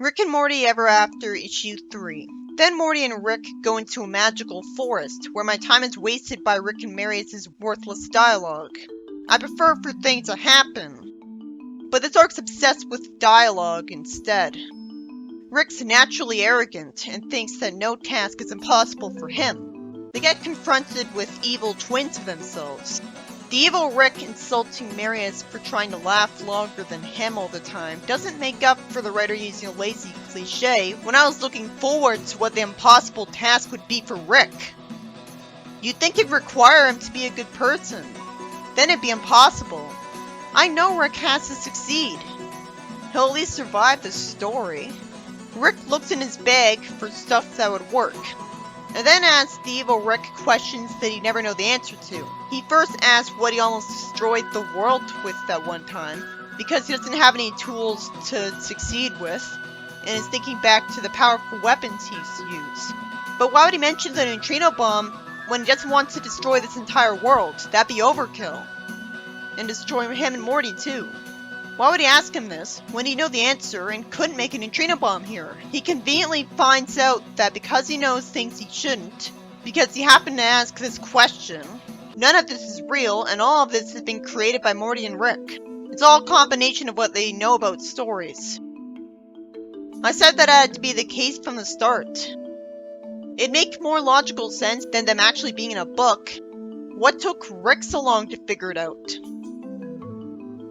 Rick and Morty Ever After, Issue 3. Then Morty and Rick go into a magical forest, where my time is wasted by Rick and Marius' worthless dialogue. I prefer for things to happen, but this arc's obsessed with dialogue instead. Rick's naturally arrogant and thinks that no task is impossible for him. They get confronted with evil twins of themselves. The evil Rick insulting Marius for trying to laugh longer than him all the time doesn't make up for the writer using a lazy cliche when I was looking forward to what the impossible task would be for Rick. You'd think it'd require him to be a good person. Then it'd be impossible. I know Rick has to succeed. He'll at least survive the story. Rick looks in his bag for stuff that would work, and then asks the evil Rick questions that he'd never know the answer to. He first asks what he almost destroyed the world with that one time, because he doesn't have any tools to succeed with, and is thinking back to the powerful weapons he used to use. But why would he mention the neutrino bomb when he doesn't want to destroy this entire world? That'd be overkill. And destroy him and Morty too. Why would he ask him this, when he knew the answer and couldn't make a neutrino bomb here? He conveniently finds out that because he knows things he shouldn't, because he happened to ask this question, none of this is real, and all of this has been created by Morty and Rick. It's all a combination of what they know about stories. I said that had to be the case from the start. It'd make more logical sense than them actually being in a book. What took Rick so long to figure it out?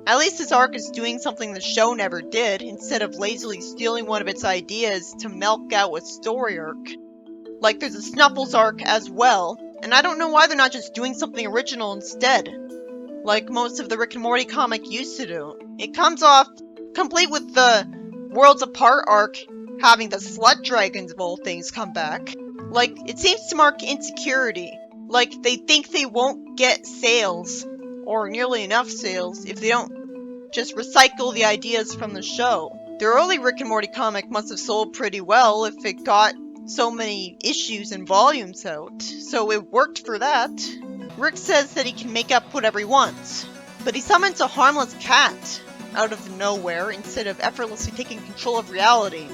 At least this arc is doing something the show never did, instead of lazily stealing one of its ideas to milk out a story arc. Like there's a Snuffles arc as well, and I don't know why they're not just doing something original instead, like most of the Rick and Morty comic used to do. It comes off complete with the Worlds Apart arc having the slut dragons of all things come back. Like, it seems to mark insecurity. Like, they think they won't get sales, or nearly enough sales, if they don't just recycle the ideas from the show. The early Rick and Morty comic must have sold pretty well if it got so many issues and volumes out, so it worked for that. Rick says that he can make up whatever he wants, but he summons a harmless cat out of nowhere instead of effortlessly taking control of reality.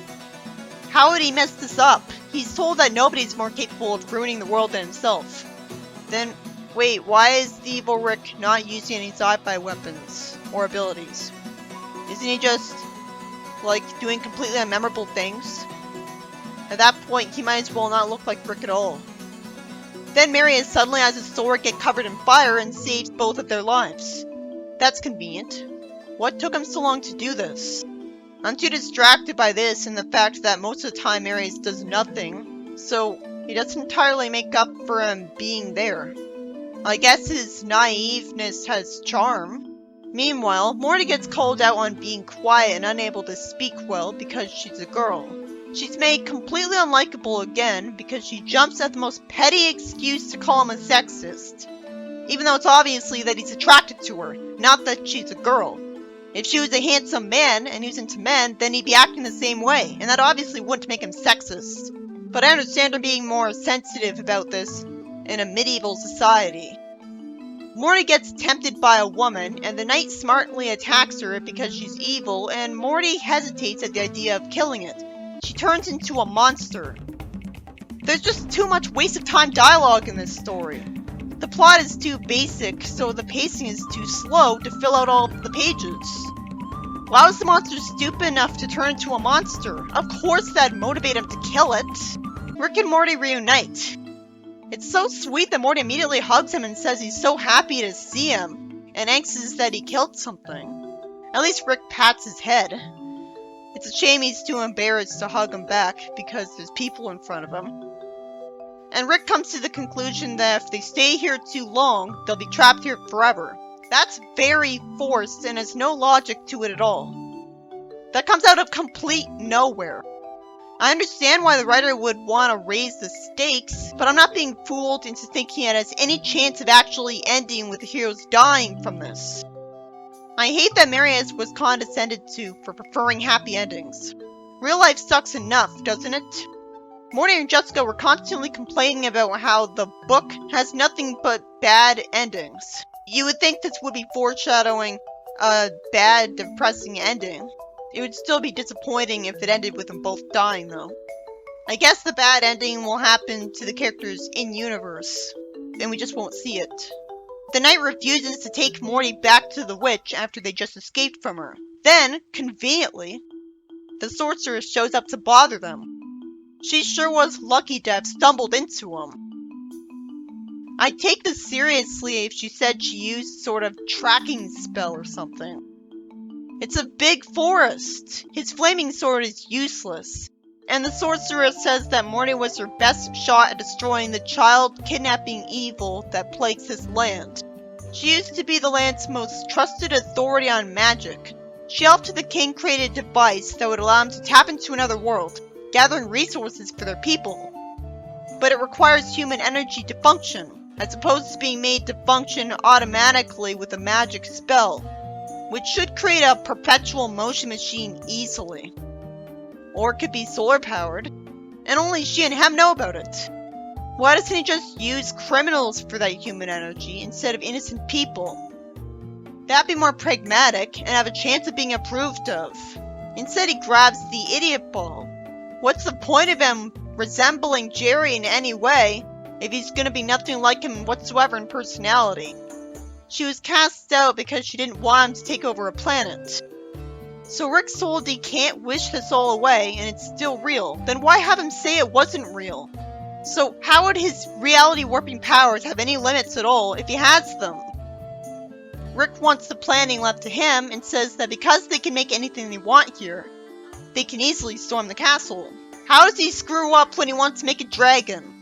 How would he mess this up? He's told that nobody's more capable of ruining the world than himself. Then, wait, why is the evil Rick not using any sci-fi weapons or abilities? Isn't he just, like, doing completely unmemorable things? At that point, he might as well not look like Rick at all. Then Marius suddenly has his sword get covered in fire and saves both of their lives. That's convenient. What took him so long to do this? I'm too distracted by this and the fact that most of the time Marius does nothing, so he doesn't entirely make up for him being there. I guess his naiveness has charm. Meanwhile, Morty gets called out on being quiet and unable to speak well because she's a girl. She's made completely unlikable again because she jumps at the most petty excuse to call him a sexist, even though it's obviously that he's attracted to her, not that she's a girl. If she was a handsome man and he was into men, then he'd be acting the same way, and that obviously wouldn't make him sexist. But I understand him being more sensitive about this in a medieval society. Morty gets tempted by a woman, and the knight smartly attacks her because she's evil, and Morty hesitates at the idea of killing it. She turns into a monster. There's just too much waste of time dialogue in this story. The plot is too basic, so the pacing is too slow to fill out all of the pages. Why was the monster stupid enough to turn into a monster? Of course that'd motivate him to kill it. Rick and Morty reunite. It's so sweet that Morty immediately hugs him and says he's so happy to see him, and anxious that he killed something. At least Rick pats his head. It's a shame he's too embarrassed to hug him back, because there's people in front of him. And Rick comes to the conclusion that if they stay here too long, they'll be trapped here forever. That's very forced and has no logic to it at all. That comes out of complete nowhere. I understand why the writer would want to raise the stakes, but I'm not being fooled into thinking it has any chance of actually ending with the heroes dying from this. I hate that Marius was condescended to for preferring happy endings. Real life sucks enough, doesn't it? Morty and Jessica were constantly complaining about how the book has nothing but bad endings. You would think this would be foreshadowing a bad, depressing ending. It would still be disappointing if it ended with them both dying, though. I guess the bad ending will happen to the characters in-universe, and we just won't see it. The knight refuses to take Morty back to the witch after they just escaped from her. Then, conveniently, the sorceress shows up to bother them. She sure was lucky to have stumbled into them. I'd take this seriously if she said she used sort of tracking spell or something. It's a big forest. His flaming sword is useless. And the sorceress says that Morty was her best shot at destroying the child kidnapping evil that plagues this land. She used to be the land's most trusted authority on magic. She helped the king create a device that would allow him to tap into another world, gathering resources for their people. But it requires human energy to function, as opposed to being made to function automatically with a magic spell, which should create a perpetual motion machine easily. Or it could be solar powered, and only she and him know about it. Why doesn't he just use criminals for that human energy instead of innocent people? That'd be more pragmatic and have a chance of being approved of. Instead he grabs the idiot ball. What's the point of him resembling Jerry in any way if he's gonna be nothing like him whatsoever in personality? She was cast out because she didn't want him to take over a planet. So Rick told he can't wish this all away and it's still real. Then why have him say it wasn't real? So how would his reality warping powers have any limits at all if he has them? Rick wants the planning left to him and says that because they can make anything they want here, they can easily storm the castle. How does he screw up when he wants to make a dragon?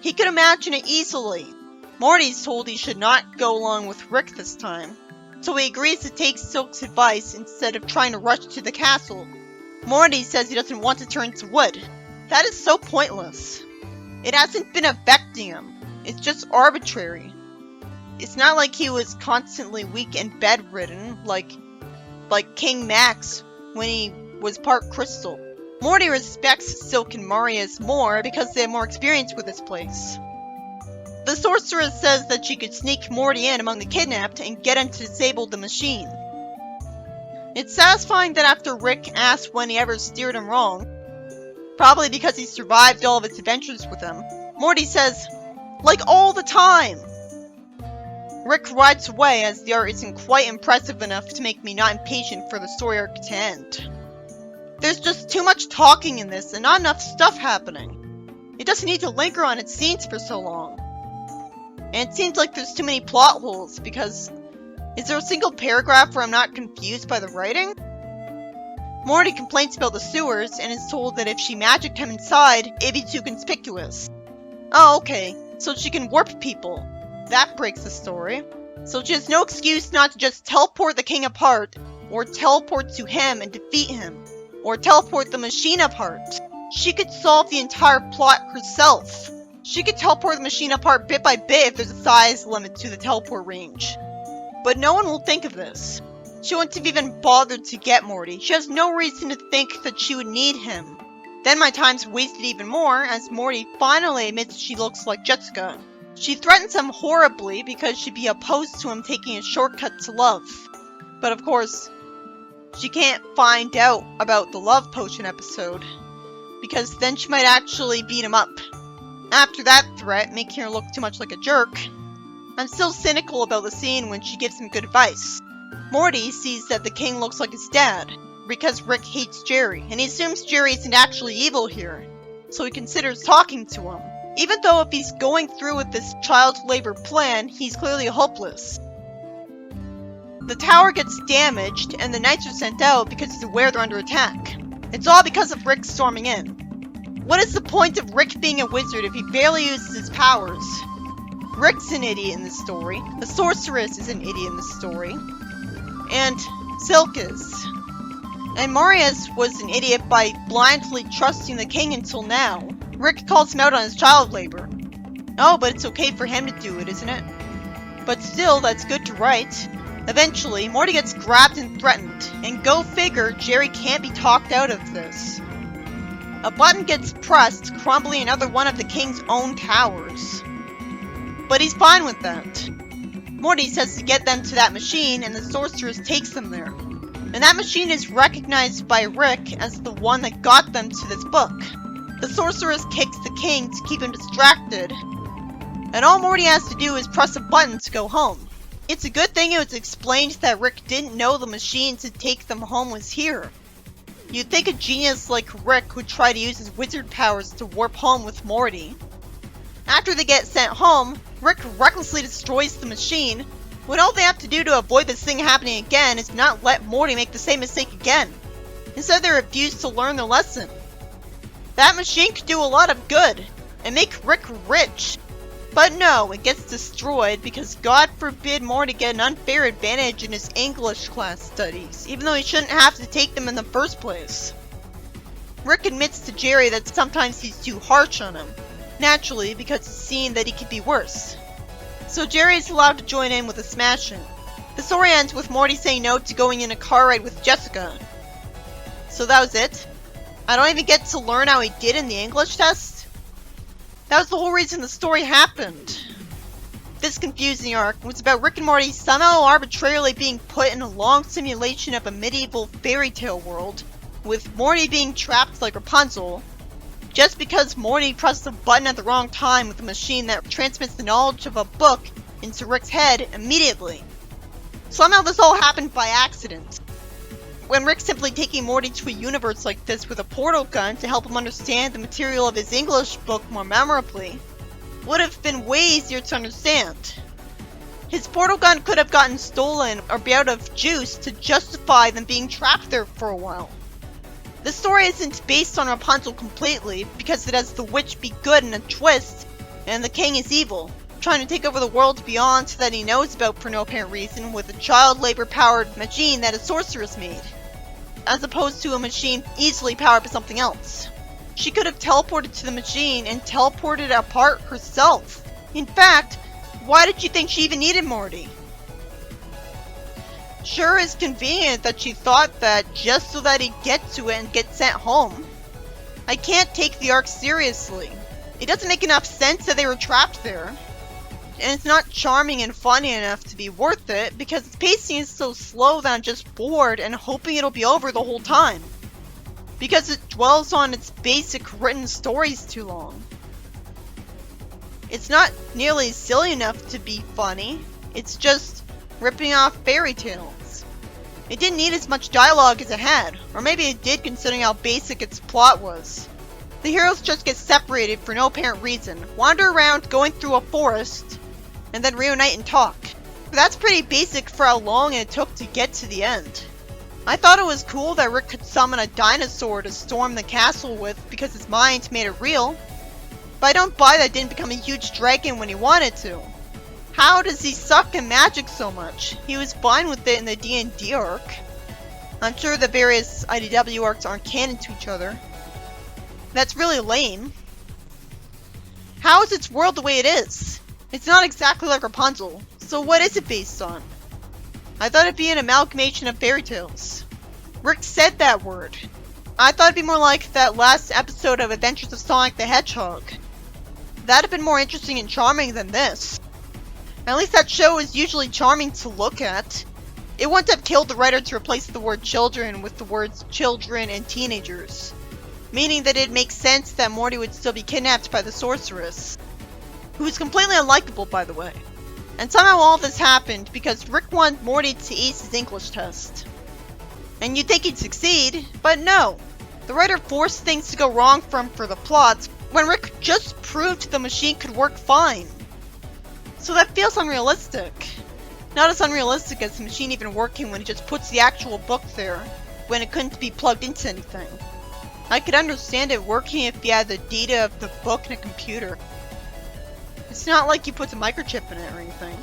He could imagine it easily. Morty's told he should not go along with Rick this time. So he agrees to take Silk's advice instead of trying to rush to the castle. Morty says he doesn't want to turn to wood. That is so pointless. It hasn't been affecting him. It's just arbitrary. It's not like he was constantly weak and bedridden like King Max when he was part crystal. Morty respects Silk and Marius more because they have more experience with this place. The sorceress says that she could sneak Morty in among the kidnapped and get him to disable the machine. It's satisfying that after Rick asks when he ever steered him wrong, probably because he survived all of his adventures with him, Morty says, "Like all the time!" Rick rides away as the art isn't quite impressive enough to make me not impatient for the story arc to end. There's just too much talking in this and not enough stuff happening. It doesn't need to linger on its scenes for so long. And it seems like there's too many plot holes, because is there a single paragraph where I'm not confused by the writing? Morty complains about the sewers and is told that if she magicked him inside, it'd be too conspicuous. Oh, okay, so she can warp people. That breaks the story. So she has no excuse not to just teleport the king apart, or teleport to him and defeat him, or teleport the machine apart. She could solve the entire plot herself. She could teleport the machine apart bit by bit if there's a size limit to the teleport range. But no one will think of this. She wouldn't have even bothered to get Morty. She has no reason to think that she would need him. Then my time's wasted even more as Morty finally admits she looks like Jessica. She threatens him horribly because she'd be opposed to him taking a shortcut to love. But of course, she can't find out about the love potion episode, because then she might actually beat him up. After that threat, making her look too much like a jerk, I'm still cynical about the scene when she gives him good advice. Morty sees that the king looks like his dad, because Rick hates Jerry, and he assumes Jerry isn't actually evil here, so he considers talking to him. Even though if he's going through with this child labor plan, he's clearly hopeless. The tower gets damaged, and the knights are sent out because he's aware they're under attack. It's all because of Rick storming in. What is the point of Rick being a wizard if he barely uses his powers? Rick's an idiot in this story, the sorceress is an idiot in this story, and Silk is. And Marius was an idiot by blindly trusting the king until now. Rick calls him out on his child labor. Oh, but it's okay for him to do it, isn't it? But still, that's good to write. Eventually, Morty gets grabbed and threatened, and go figure, Jerry can't be talked out of this. A button gets pressed, crumbling another one of the king's own towers. But he's fine with that. Morty says to get them to that machine, and the sorceress takes them there. And that machine is recognized by Rick as the one that got them to this book. The sorceress kicks the king to keep him distracted, and all Morty has to do is press a button to go home. It's a good thing it was explained that Rick didn't know the machine to take them home was here. You'd think a genius like Rick would try to use his wizard powers to warp home with Morty. After they get sent home, Rick recklessly destroys the machine, when all they have to do to avoid this thing happening again is not let Morty make the same mistake again. Instead, they refuse to learn their lesson. That machine could do a lot of good, and make Rick rich. But no, it gets destroyed because God forbid Morty get an unfair advantage in his English class studies, even though he shouldn't have to take them in the first place. Rick admits to Jerry that sometimes he's too harsh on him, naturally because it's seen that he could be worse. So Jerry is allowed to join in with a smash-in. The story ends with Morty saying no to going in a car ride with Jessica. So that was it? I don't even get to learn how he did in the English test? That was the whole reason the story happened. This confusing arc was about Rick and Morty somehow arbitrarily being put in a long simulation of a medieval fairy tale world, with Morty being trapped like Rapunzel, just because Morty pressed a button at the wrong time with a machine that transmits the knowledge of a book into Rick's head immediately. Somehow this all happened by accident, when Rick simply taking Morty to a universe like this with a portal gun to help him understand the material of his English book more memorably would have been way easier to understand. His portal gun could have gotten stolen or be out of juice to justify them being trapped there for a while. The story isn't based on Rapunzel completely because it has the witch be good in a twist and the king is evil, trying to take over the world beyond that he knows about for no apparent reason with a child labor powered machine that a sorceress made, as opposed to a machine easily powered by something else. She could have teleported to the machine and teleported it apart herself. In fact, why did you think she even needed Morty? Sure, it's convenient that she thought that just so that he'd get to it and get sent home. I can't take the arc seriously. It doesn't make enough sense that they were trapped there. And it's not charming and funny enough to be worth it because its pacing is so slow that I'm just bored and hoping it'll be over the whole time. Because it dwells on its basic written stories too long. It's not nearly silly enough to be funny. It's just ripping off fairy tales. It didn't need as much dialogue as it had, or maybe it did considering how basic its plot was. The heroes just get separated for no apparent reason, wander around going through a forest, and then reunite and talk. That's pretty basic for how long it took to get to the end. I thought it was cool that Rick could summon a dinosaur to storm the castle with because his mind made it real, but I don't buy that it didn't become a huge dragon when he wanted to. How does he suck at magic so much? He was fine with it in the D&D arc. I'm sure the various IDW arcs aren't canon to each other. That's really lame. How is its world the way it is? It's not exactly like Rapunzel, so what is it based on? I thought it'd be an amalgamation of fairy tales. Rick said that word. I thought it'd be more like that last episode of Adventures of Sonic the Hedgehog. That'd have been more interesting and charming than this. At least that show is usually charming to look at. It wouldn't have killed the writer to replace the word children with the words children and teenagers. Meaning that it makes sense that Morty would still be kidnapped by the sorceress. Who is completely unlikable, by the way. And somehow all this happened because Rick wanted Morty to ace his English test. And you'd think he'd succeed, but no. The writer forced things to go wrong for the plot when Rick just proved the machine could work fine. So that feels unrealistic. Not as unrealistic as the machine even working when he just puts the actual book there, when it couldn't be plugged into anything. I could understand it working if he had the data of the book in a computer. It's not like he puts a microchip in it or anything.